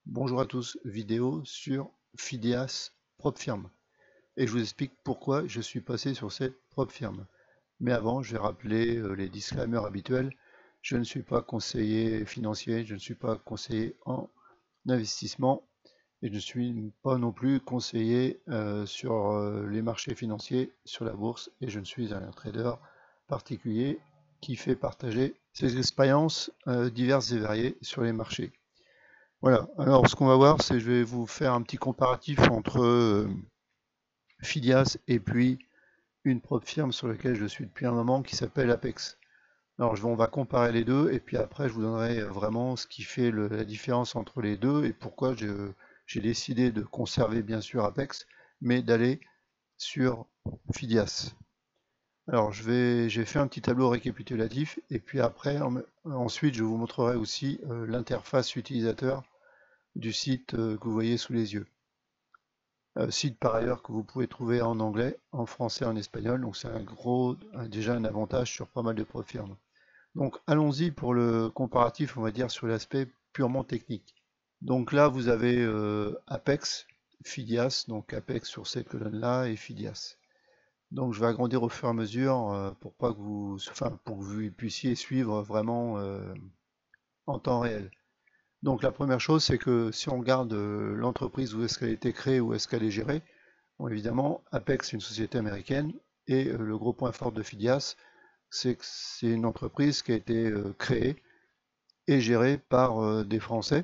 Bonjour à tous, vidéo sur Fidias Prop Firm. Et je vous explique pourquoi je suis passé sur cette Prop Firm. Mais avant, je vais rappeler les disclaimers habituels. Je ne suis pas conseiller financier, je ne suis pas conseiller en investissement et je ne suis pas non plus conseiller sur les marchés financiers, sur la bourse, et je ne suis un trader particulier qui fait partager ses expériences diverses et variées sur les marchés. Voilà, alors ce qu'on va voir, c'est je vais vous faire un petit comparatif entre Fidias et puis une propre firme sur laquelle je suis depuis un moment qui s'appelle Apex. Alors on va comparer les deux et puis après je vous donnerai vraiment ce qui fait la différence entre les deux et pourquoi j'ai décidé de conserver bien sûr Apex, mais d'aller sur Fidias. Alors j'ai fait un petit tableau récapitulatif et puis après ensuite je vous montrerai aussi l'interface utilisateur du site que vous voyez sous les yeux. Site par ailleurs que vous pouvez trouver en anglais, en français, en espagnol, donc c'est déjà un avantage sur pas mal de firmes. Donc allons-y pour le comparatif, on va dire, sur l'aspect purement technique. Donc là, vous avez Apex, Fidias, donc Apex sur cette colonne-là et Fidias. Donc je vais agrandir au fur et à mesure pour pas que pour que vous puissiez suivre vraiment en temps réel. Donc la première chose, c'est que si on regarde l'entreprise, où est-ce qu'elle a été créée, où est-ce qu'elle est gérée, bon, évidemment, Apex, c'est une société américaine, et le gros point fort de Fidias, c'est que c'est une entreprise qui a été créée et gérée par des Français,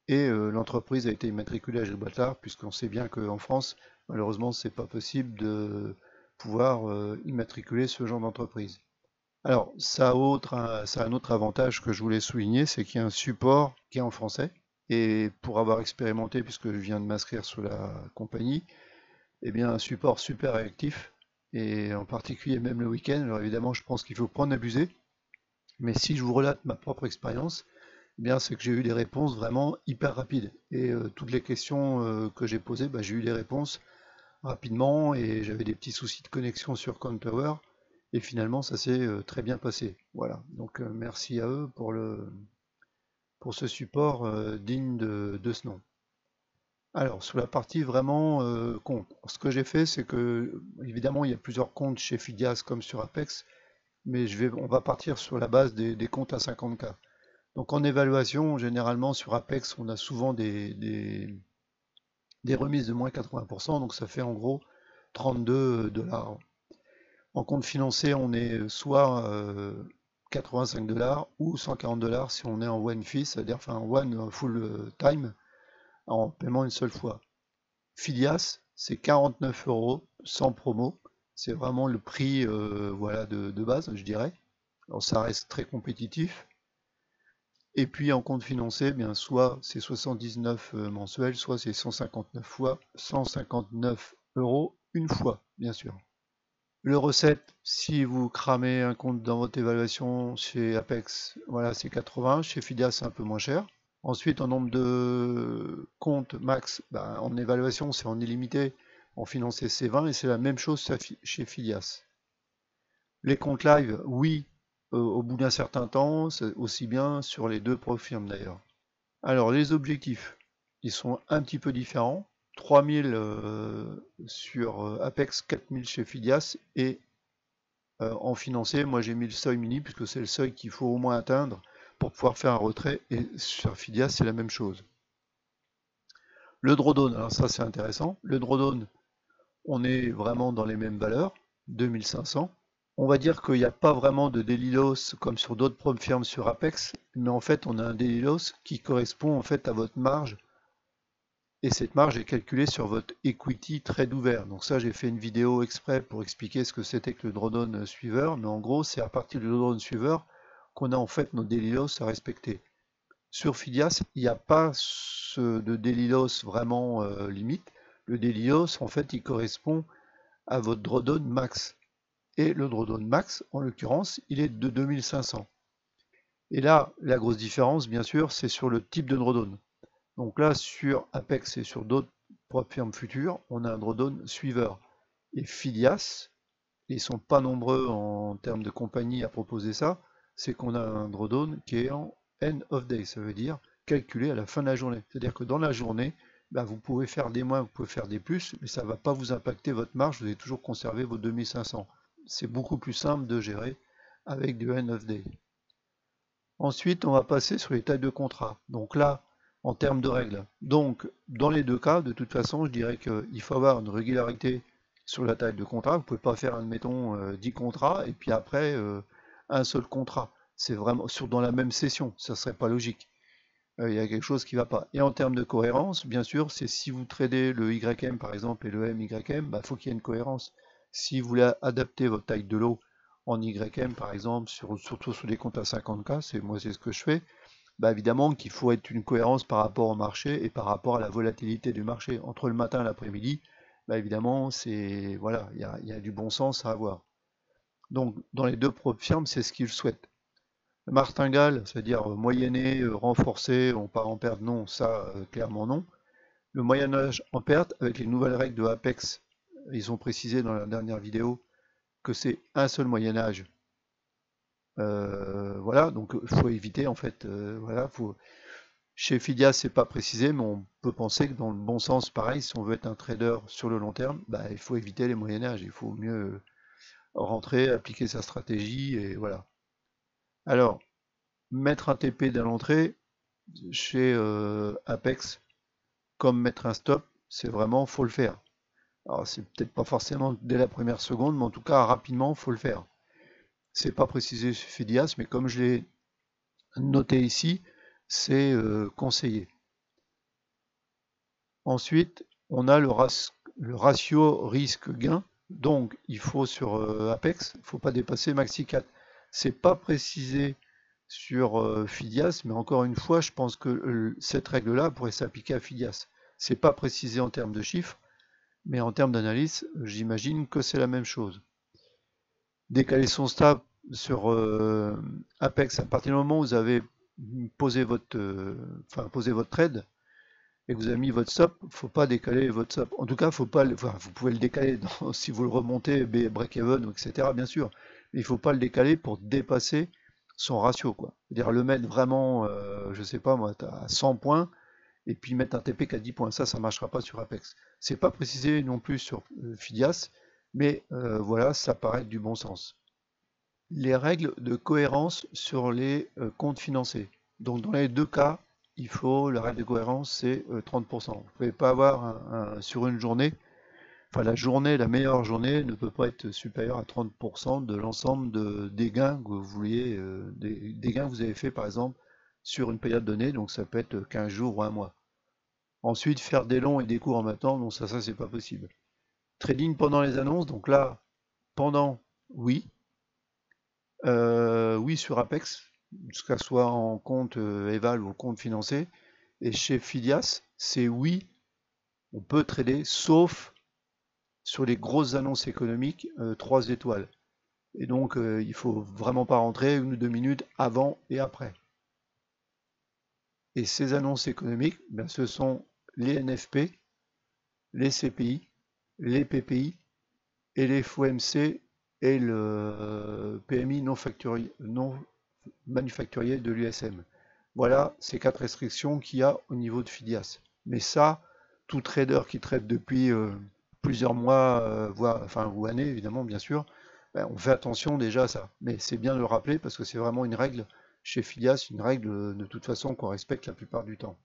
et l'entreprise a été immatriculée à Gibraltar, puisqu'on sait bien qu'en France, malheureusement, c'est pas possible de pouvoir immatriculer ce genre d'entreprise. Alors, ça a un autre avantage que je voulais souligner, c'est qu'il y a un support qui est en français. Et pour avoir expérimenté, puisque je viens de m'inscrire sur la compagnie, eh bien, un support super réactif, et en particulier même le week-end. Alors évidemment, je pense qu'il faut pas en abuser, mais si je vous relate ma propre expérience, eh bien, c'est que j'ai eu des réponses vraiment hyper rapides. Et toutes les questions que j'ai posées, bah, j'ai eu des réponses rapidement, et j'avais des petits soucis de connexion sur Countower. Et finalement, ça s'est très bien passé. Voilà. Donc, merci à eux pour ce support digne de ce nom. Alors, sur la partie vraiment compte, ce que j'ai fait, c'est que, évidemment, il y a plusieurs comptes chez Fidias comme sur Apex, mais on va partir sur la base des comptes à 50K. Donc, en évaluation, généralement, sur Apex, on a souvent des remises de moins 80%, donc ça fait en gros 32 dollars. En compte financé, on est soit 85 dollars ou 140 dollars si on est en one fee, c'est-à-dire enfin one full time, en paiement une seule fois. Filias, c'est 49 euros sans promo. C'est vraiment le prix voilà, de base, je dirais. Alors ça reste très compétitif. Et puis en compte financé, bien soit c'est 79 mensuels, soit c'est 159 fois 159 euros une fois, bien sûr. Le recette, si vous cramez un compte dans votre évaluation chez Apex, voilà, c'est 80. Chez Fidia, c'est un peu moins cher. Ensuite, en nombre de comptes max, ben, en évaluation, c'est en illimité. En financé, c'est 20 et c'est la même chose chez Filias. Les comptes live, oui, au bout d'un certain temps, c'est aussi bien sur les deux profirmes d'ailleurs. Alors, les objectifs, ils sont un petit peu différents. 3000 sur Apex, 4000 chez Fidias et en financier, moi j'ai mis le seuil mini puisque c'est le seuil qu'il faut au moins atteindre pour pouvoir faire un retrait. Et sur Fidia, c'est la même chose. Le drawdown, alors ça c'est intéressant. Le drawdown, on est vraiment dans les mêmes valeurs, 2500. On va dire qu'il n'y a pas vraiment de daily loss comme sur d'autres prom firms sur Apex, mais en fait on a un daily loss qui correspond en fait à votre marge, et cette marge est calculée sur votre equity trade ouvert. Donc ça, j'ai fait une vidéo exprès pour expliquer ce que c'était que le drawdown suiveur, mais en gros, c'est à partir du drawdown suiveur qu'on a en fait nos daily loss à respecter. Sur Fidias, il n'y a pas de daily loss vraiment limite. Le daily loss, en fait, il correspond à votre drawdown max. Et le drawdown max, en l'occurrence, il est de 2500. Et là, la grosse différence, bien sûr, c'est sur le type de drawdown. Donc là, sur Apex et sur d'autres firmes futures, on a un drawdown suiveur. Et Filias, ils ne sont pas nombreux en termes de compagnie à proposer ça, c'est qu'on a un drawdown qui est en end of day, ça veut dire calculé à la fin de la journée. C'est-à-dire que dans la journée, bah, vous pouvez faire des moins, vous pouvez faire des plus, mais ça ne va pas vous impacter votre marge, vous allez toujours conserver vos 2500. C'est beaucoup plus simple de gérer avec du end of day. Ensuite, on va passer sur les tailles de contrat. Donc là, en termes de règles. Donc, dans les deux cas, de toute façon, je dirais qu'il faut avoir une régularité sur la taille de contrat. Vous ne pouvez pas faire, admettons, 10 contrats et puis après, un seul contrat. C'est vraiment dans la même session, ça ne serait pas logique. Il y a quelque chose qui ne va pas. Et en termes de cohérence, bien sûr, c'est si vous tradez le YM par exemple et le MYM, bah, faut qu'il y ait une cohérence. Si vous voulez adapter votre taille de lot en YM par exemple, surtout sur des comptes à 50K, c'est ce que je fais, bah, évidemment qu'il faut être une cohérence par rapport au marché et par rapport à la volatilité du marché. Entre le matin et l'après-midi, bah, évidemment, voilà, il y a du bon sens à avoir. Donc dans les deux firmes, c'est ce qu'ils souhaitent. Le martingale, c'est-à-dire moyenner, renforcer, on part en perte, non, ça clairement non. Le moyen âge en perte, avec les nouvelles règles de Apex, ils ont précisé dans la dernière vidéo que c'est un seul moyen âge. Voilà, donc il faut éviter en fait, voilà, chez Fidias, c'est pas précisé, mais on peut penser que dans le bon sens, pareil, si on veut être un trader sur le long terme, bah, il faut éviter les moyen âges, il faut mieux rentrer, appliquer sa stratégie, et voilà. Alors, mettre un TP dès l'entrée, chez Apex, comme mettre un stop, c'est vraiment, faut le faire. Alors, c'est peut-être pas forcément dès la première seconde, mais en tout cas, rapidement, faut le faire. C'est pas précisé chez Fidias, mais comme je l'ai noté ici, c'est conseillé. Ensuite, on a le ratio risque-gain. Donc, il faut sur Apex, il ne faut pas dépasser maxi 4. C'est pas précisé sur Fidias, mais encore une fois, je pense que cette règle-là pourrait s'appliquer à Fidias. C'est pas précisé en termes de chiffres, mais en termes d'analyse, j'imagine que c'est la même chose. Décaler son stop sur Apex, à partir du moment où vous avez posé posé votre trade, et que vous avez mis votre stop, faut pas décaler votre stop. En tout cas, faut pas, vous pouvez le décaler si vous le remontez, break-even, etc. bien sûr, mais il faut pas le décaler pour dépasser son ratio, quoi. C'est-à-dire le mettre vraiment, je sais pas moi, à 100 points, et puis mettre un TP qu'à 10 points. Ça marchera pas sur Apex. C'est pas précisé non plus sur Fidias, mais voilà, ça paraît du bon sens. Les règles de cohérence sur les comptes financés. Donc dans les deux cas, la règle de cohérence, c'est 30%. Vous ne pouvez pas avoir sur une journée, enfin la meilleure journée ne peut pas être supérieure à 30% de l'ensemble des gains que vous vouliez, des gains que vous avez fait par exemple sur une période donnée, donc ça peut être 15 jours ou un mois. Ensuite, faire des longs et des courts en même temps, non, ça c'est pas possible. Trading pendant les annonces, donc là, pendant, oui. Oui, sur Apex, que ce soit en compte Eval ou en compte financé. Et chez Fidias, c'est oui, on peut trader, sauf sur les grosses annonces économiques 3 étoiles. Et donc, il faut vraiment pas rentrer 1 ou 2 minutes avant et après. Et ces annonces économiques, ben, ce sont les NFP, les CPI, les PPI et les FOMC et le PMI non manufacturier de l'USM. Voilà ces 4 restrictions qu'il y a au niveau de Fidias. Mais ça, tout trader qui trade depuis plusieurs mois, ou années évidemment, bien sûr, ben, on fait attention déjà à ça. Mais c'est bien de le rappeler parce que c'est vraiment une règle chez Fidias, une règle de toute façon qu'on respecte la plupart du temps.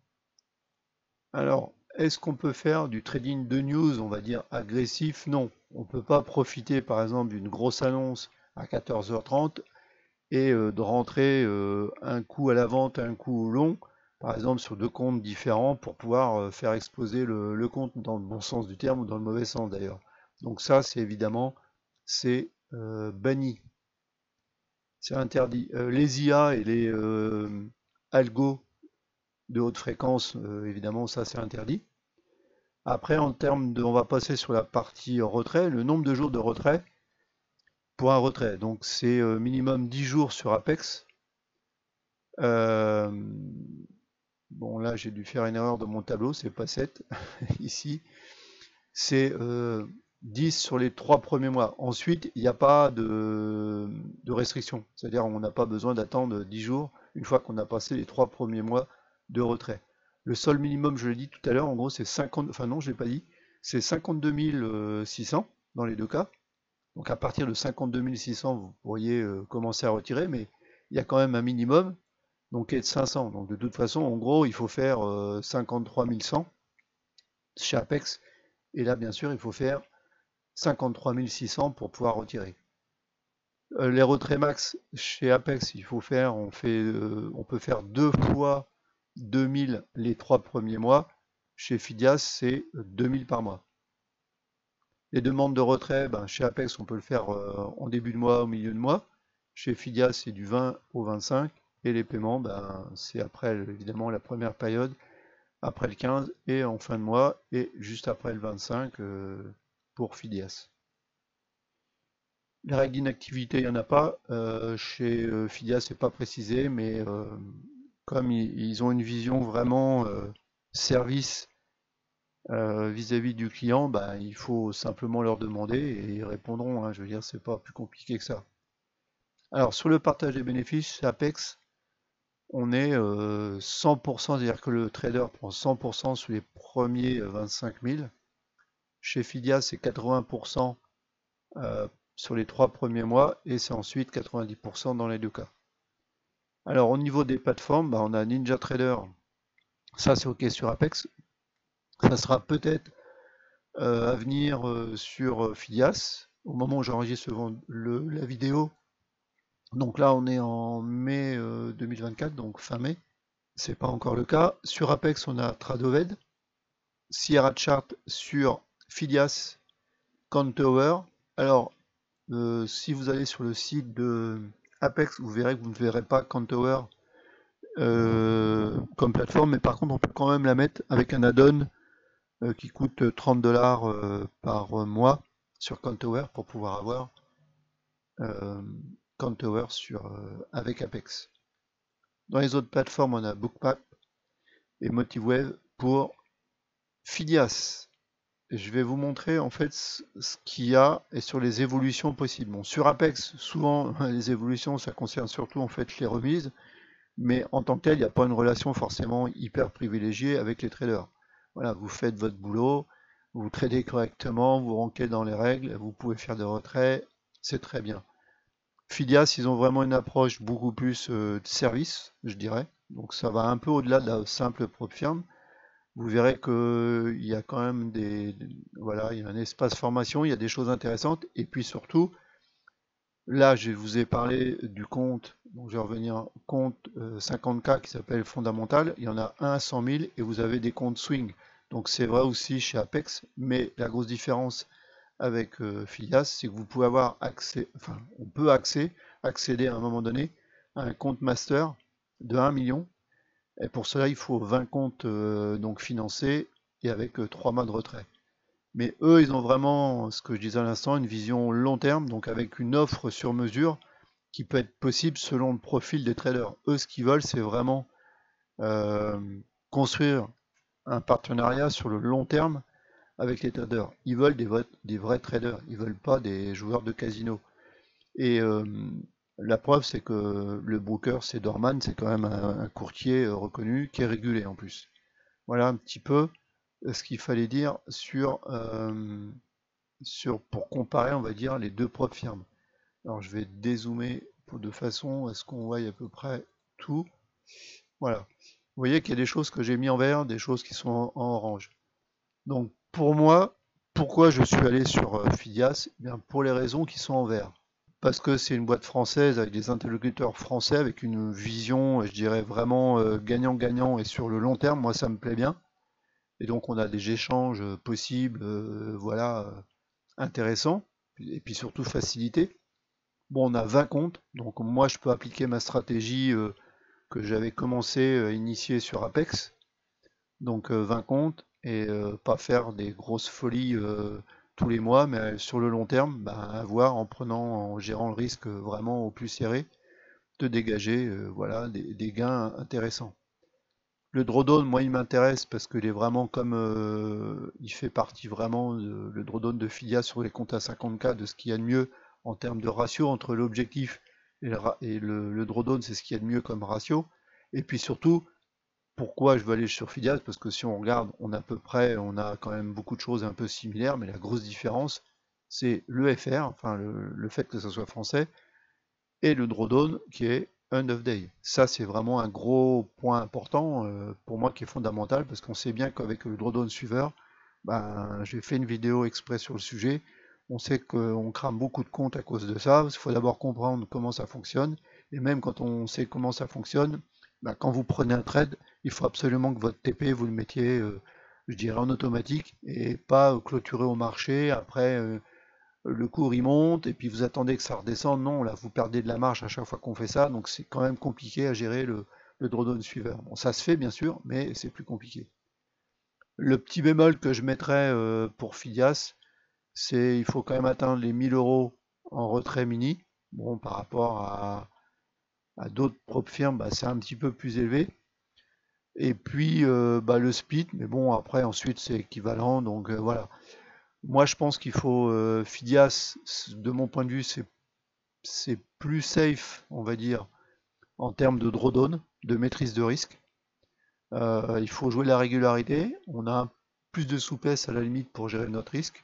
Alors, est-ce qu'on peut faire du trading de news, on va dire agressif? Non. On ne peut pas profiter par exemple d'une grosse annonce à 14h30 et de rentrer un coup à la vente, un coup au long, par exemple sur 2 comptes différents pour pouvoir faire exploser le compte dans le bon sens du terme ou dans le mauvais sens d'ailleurs. Donc ça, c'est évidemment, c'est banni, c'est interdit. Les IA et les algos de haute fréquence, évidemment, ça c'est interdit. Après, en termes de, on va passer sur la partie retrait, le nombre de jours de retrait pour un retrait. Donc c'est minimum 10 jours sur Apex. Bon, là, j'ai dû faire une erreur de mon tableau, c'est pas 7 ici. C'est 10 sur les 3 premiers mois. Ensuite, il n'y a pas de restriction. C'est-à-dire on n'a pas besoin d'attendre 10 jours une fois qu'on a passé les 3 premiers mois de retrait. Le sol minimum, je l'ai dit tout à l'heure, en gros c'est 50, enfin non, je l'ai pas dit, c'est 52 600 dans les deux cas. Donc à partir de 52 600, vous pourriez commencer à retirer, mais il y a quand même un minimum, donc qui est de 500. Donc de toute façon, en gros, il faut faire 53 100 chez Apex. Et là, bien sûr, il faut faire 53 600 pour pouvoir retirer. Les retraits max chez Apex, on peut faire 2 fois 2000 les 3 premiers mois. Chez Fidias, c'est 2000 par mois. Les demandes de retrait, ben, chez Apex, on peut le faire en début de mois, au milieu de mois. Chez Fidias, c'est du 20 au 25. Et les paiements, ben, c'est après, évidemment, la première période, après le 15 et en fin de mois, et juste après le 25 pour Fidias. Les règles d'inactivité, il n'y en a pas. Chez Fidias, c'est pas précisé, mais comme ils ont une vision vraiment service vis-à-vis du client, bah, il faut simplement leur demander et ils répondront, hein. Je veux dire, c'est pas plus compliqué que ça. Alors, sur le partage des bénéfices, chez Apex, on est 100%, c'est-à-dire que le trader prend 100% sur les premiers 25 000. Chez Fidias, c'est 80% sur les 3 premiers mois et c'est ensuite 90% dans les deux cas. Alors, au niveau des plateformes, bah, on a NinjaTrader. Ça, c'est OK sur Apex. Ça sera peut-être à venir sur Fidias au moment où j'enregistre la vidéo. Donc là, on est en mai 2024, donc fin mai. C'est pas encore le cas. Sur Apex, on a Tradoved, Sierra Chart sur Fidias, Countover. Alors, si vous allez sur le site de Apex, vous verrez que vous ne verrez pas Countover comme plateforme, mais par contre, on peut quand même la mettre avec un add-on qui coûte 30 $ par mois sur Countover pour pouvoir avoir Countover avec Apex. Dans les autres plateformes, on a Bookmap et MotiveWave pour Fidias. Je vais vous montrer en fait ce qu'il y a et sur les évolutions possibles. Bon, sur Apex, souvent les évolutions, ça concerne surtout en fait les remises, mais en tant que tel, il n'y a pas une relation forcément hyper privilégiée avec les traders. Voilà, vous faites votre boulot, vous tradez correctement, vous rentrez dans les règles, vous pouvez faire des retraits, c'est très bien. Fidias, ils ont vraiment une approche beaucoup plus de service, je dirais. Donc ça va un peu au-delà de la simple prop firm. Vous verrez qu'il y a quand même voilà, il y a un espace formation, il y a des choses intéressantes. Et puis surtout, là, je vous ai parlé du compte, donc je vais revenir, compte 50K qui s'appelle Fondamental. Il y en a un à 100 000 et vous avez des comptes swing. Donc c'est vrai aussi chez Apex, mais la grosse différence avec Fidias, c'est que vous pouvez avoir accès, enfin, on peut accéder à un moment donné à un compte master de 1 million. Et pour cela, il faut 20 comptes donc financés et avec 3 mois de retrait. Mais eux, ils ont vraiment, ce que je disais à l'instant, une vision long terme, donc avec une offre sur mesure qui peut être possible selon le profil des traders. Eux, ce qu'ils veulent, c'est vraiment euh, construire un partenariat sur le long terme avec les traders. Ils veulent des vrais traders, ils veulent pas des joueurs de casino. Et la preuve, c'est que le broker, c'est Dorman, c'est quand même un courtier reconnu qui est régulé en plus. Voilà un petit peu ce qu'il fallait dire pour comparer, on va dire, les deux propres firmes. Alors je vais dézoomer de façon à ce qu'on voie à peu près tout. Voilà. Vous voyez qu'il y a des choses que j'ai mis en vert, des choses qui sont en orange. Donc pour moi, pourquoi je suis allé sur Fidias? Eh bien, pour les raisons qui sont en vert. Parce que c'est une boîte française avec des interlocuteurs français, avec une vision, je dirais, vraiment gagnant-gagnant et sur le long terme, moi ça me plaît bien. Et donc on a des échanges possibles, voilà, intéressants, et puis surtout facilités. Bon, on a 20 comptes, donc moi je peux appliquer ma stratégie que j'avais commencé à initier sur Apex, donc 20 comptes, et pas faire des grosses folies tous les mois, mais sur le long terme, bah, avoir en gérant le risque vraiment au plus serré, de dégager voilà, des gains intéressants. Le drawdown, moi, il m'intéresse parce qu'il est vraiment comme il fait partie vraiment le drawdown de Fidia sur les comptes à 50K de ce qu'il y a de mieux en termes de ratio entre l'objectif et le drawdown, c'est ce qu'il y a de mieux comme ratio. Et puis surtout, Pourquoi je veux aller sur Fidias? Parce que si on regarde, on a quand même beaucoup de choses un peu similaires, mais la grosse différence, c'est le FR, enfin le fait que ça soit français, et le drawdown qui est end of day. Ça, c'est vraiment un gros point important pour moi qui est fondamental parce qu'on sait bien qu'avec le drawdown suiveur, ben, j'ai fait une vidéo exprès sur le sujet. On sait qu'on crame beaucoup de comptes à cause de ça. Il faut d'abord comprendre comment ça fonctionne. Et même quand on sait comment ça fonctionne, ben, quand vous prenez un trade, il faut absolument que votre TP, vous le mettiez, je dirais, en automatique et pas clôturer au marché. Après, le cours il monte et puis vous attendez que ça redescende. Non, là vous perdez de la marge à chaque fois qu'on fait ça, donc c'est quand même compliqué à gérer le drawdown suiveur. Bon, ça se fait bien sûr, mais c'est plus compliqué. Le petit bémol que je mettrais pour Fidias, c'est il faut quand même atteindre les 1000 euros en retrait mini. Bon, par rapport à d'autres prop firmes, bah, c'est un petit peu plus élevé. Et puis bah, le split, mais bon, après ensuite c'est équivalent, donc voilà. Moi je pense qu'il faut Fidias, de mon point de vue, c'est plus safe, on va dire, en termes de drawdown, de maîtrise de risque. Il faut jouer la régularité. On a plus de souplesse à la limite pour gérer notre risque.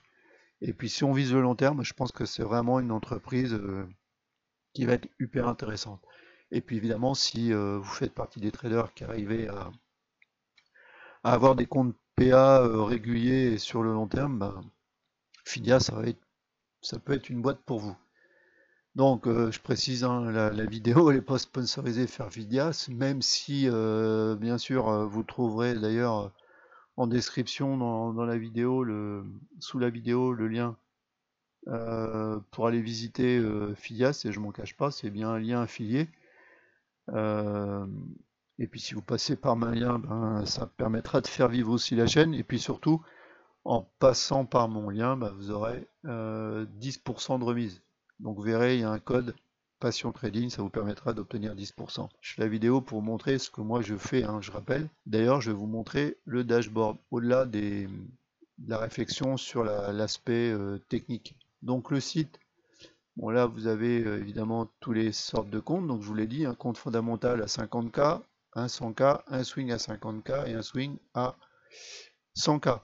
Et puis si on vise le long terme, je pense que c'est vraiment une entreprise qui va être hyper intéressante. Et puis évidemment, si vous faites partie des traders qui arrivent à avoir des comptes PA réguliers et sur le long terme, ben, Fidia, ça peut être une boîte pour vous. Donc, je précise, hein, la vidéo, elle n'est pas sponsorisée par Fidias, même si, bien sûr, vous trouverez d'ailleurs en description dans la vidéo, sous la vidéo, le lien pour aller visiter Fidias, et je m'en cache pas, c'est bien un lien affilié. Euh, et puis, si vous passez par ma lien, ben, ça permettra de faire vivre aussi la chaîne. Et puis surtout, en passant par mon lien, bah, vous aurez 10% de remise. Donc vous verrez, il y a un code Passion Trading, ça vous permettra d'obtenir 10%. Je fais la vidéo pour montrer ce que moi je fais, hein, je rappelle. D'ailleurs, je vais vous montrer le dashboard, au-delà de la réflexion sur l'aspect technique. Donc le site, bon là vous avez évidemment tous les sortes de comptes. Donc je vous l'ai dit, un compte fondamental à 50K, un 100K, un swing à 50K et un swing à 100K.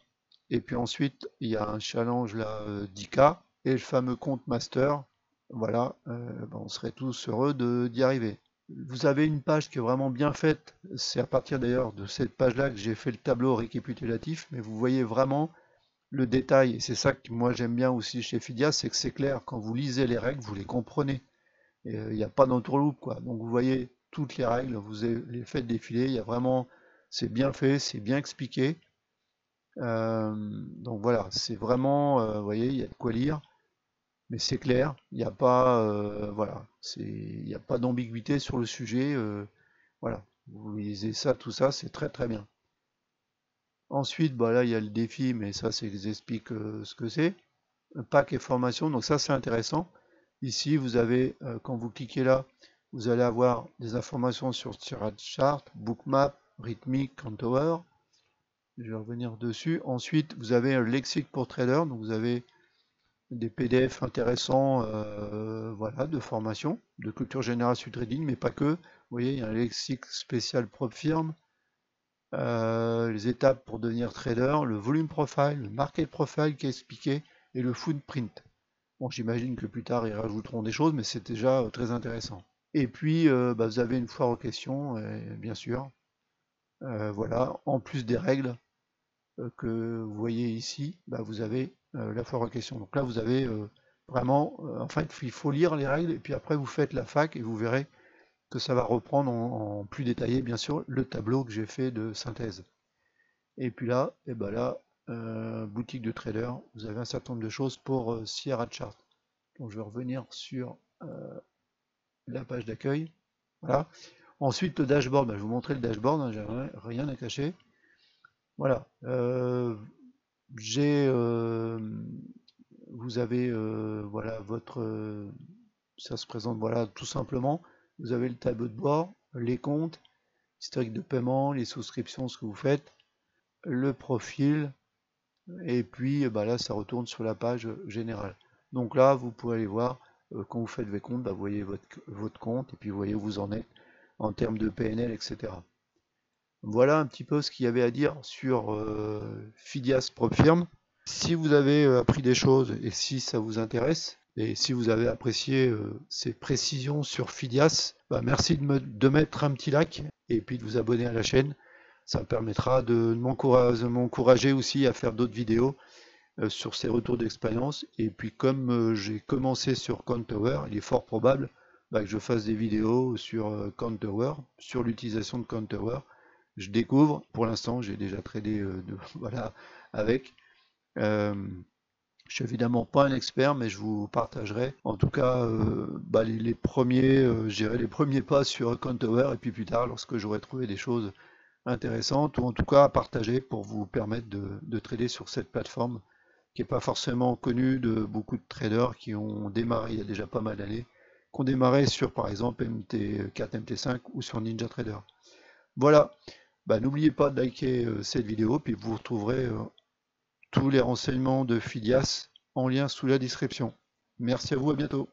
Et puis ensuite, il y a un challenge là 10K et le fameux compte master. Voilà, ben, on serait tous heureux d'y arriver. Vous avez une page qui est vraiment bien faite. C'est à partir d'ailleurs de cette page-là que j'ai fait le tableau récapitulatif, mais vous voyez vraiment le détail. Et c'est ça que moi j'aime bien aussi chez Fidia, c'est que c'est clair. Quand vous lisez les règles, vous les comprenez. Et il n'y a pas d'entourloupe, quoi. Donc vous voyez toutes les règles, vous les faites défiler. Il y a vraiment, c'est bien fait, c'est bien expliqué. Donc voilà, c'est vraiment, vous voyez, il y a de quoi lire, mais c'est clair, il n'y a pas, voilà, il n'y a pas d'ambiguïté sur le sujet. Voilà, vous lisez ça, tout ça, c'est très très bien. Ensuite, bah là, il y a le défi, mais ça, c'est que j'explique ce que c'est. Un pack et formation, donc ça, c'est intéressant. Ici, vous avez, quand vous cliquez là, vous allez avoir des informations sur Tirage Chart, Bookmap, Rhythmic, Countover. Je vais revenir dessus. Ensuite, vous avez un lexique pour trader, donc vous avez des PDF intéressants voilà, de formation, de culture générale sur trading, mais pas que. Vous voyez, il y a un lexique spécial propre firme, les étapes pour devenir trader, le volume profile, le market profile qui est expliqué, et le footprint. Bon, j'imagine que plus tard ils rajouteront des choses, mais c'est déjà très intéressant. Et puis, bah, vous avez une foire aux questions, bien sûr. Voilà, en plus des règles que vous voyez ici, bah, vous avez la foire aux questions. Donc là, vous avez vraiment, en fait, il faut lire les règles et puis après vous faites la fac et vous verrez que ça va reprendre en plus détaillé, bien sûr, le tableau que j'ai fait de synthèse. Et puis là, et ben là, boutique de trader, vous avez un certain nombre de choses pour Sierra Chart. Donc je vais revenir sur la page d'accueil. Voilà. Ensuite, le dashboard, bah, je vais vous montrer le dashboard, hein, j'ai rien à cacher. Voilà. J'ai vous avez voilà votre ça se présente voilà tout simplement. Vous avez le tableau de bord, les comptes, historique de paiement, les souscriptions, ce que vous faites, le profil, et puis bah là ça retourne sur la page générale. Donc là vous pouvez aller voir quand vous faites vos comptes, bah, vous voyez votre compte et puis vous voyez où vous en êtes en termes de PNL, etc. Voilà un petit peu ce qu'il y avait à dire sur Fidias PropFirm. Si vous avez appris des choses et si ça vous intéresse, et si vous avez apprécié ces précisions sur Fidias, bah, merci de mettre un petit like et puis de vous abonner à la chaîne. Ça me permettra de m'encourager aussi à faire d'autres vidéos sur ces retours d'expérience. Et puis comme j'ai commencé sur Countower, il est fort probable bah, que je fasse des vidéos sur Countower, sur l'utilisation de Countower. Je découvre, pour l'instant j'ai déjà tradé voilà, avec. Euh, je suis évidemment pas un expert, mais je vous partagerai en tout cas bah, les premiers, les premiers pas sur Countower et puis plus tard lorsque j'aurai trouvé des choses intéressantes ou en tout cas à partager pour vous permettre de trader sur cette plateforme qui n'est pas forcément connue de beaucoup de traders qui ont démarré il y a déjà pas mal d'années, qui ont démarré sur par exemple MT4, MT5 ou sur NinjaTrader. Voilà, bah, n'oubliez pas de liker cette vidéo, puis vous retrouverez tous les renseignements de Fidias en lien sous la description. Merci à vous, à bientôt.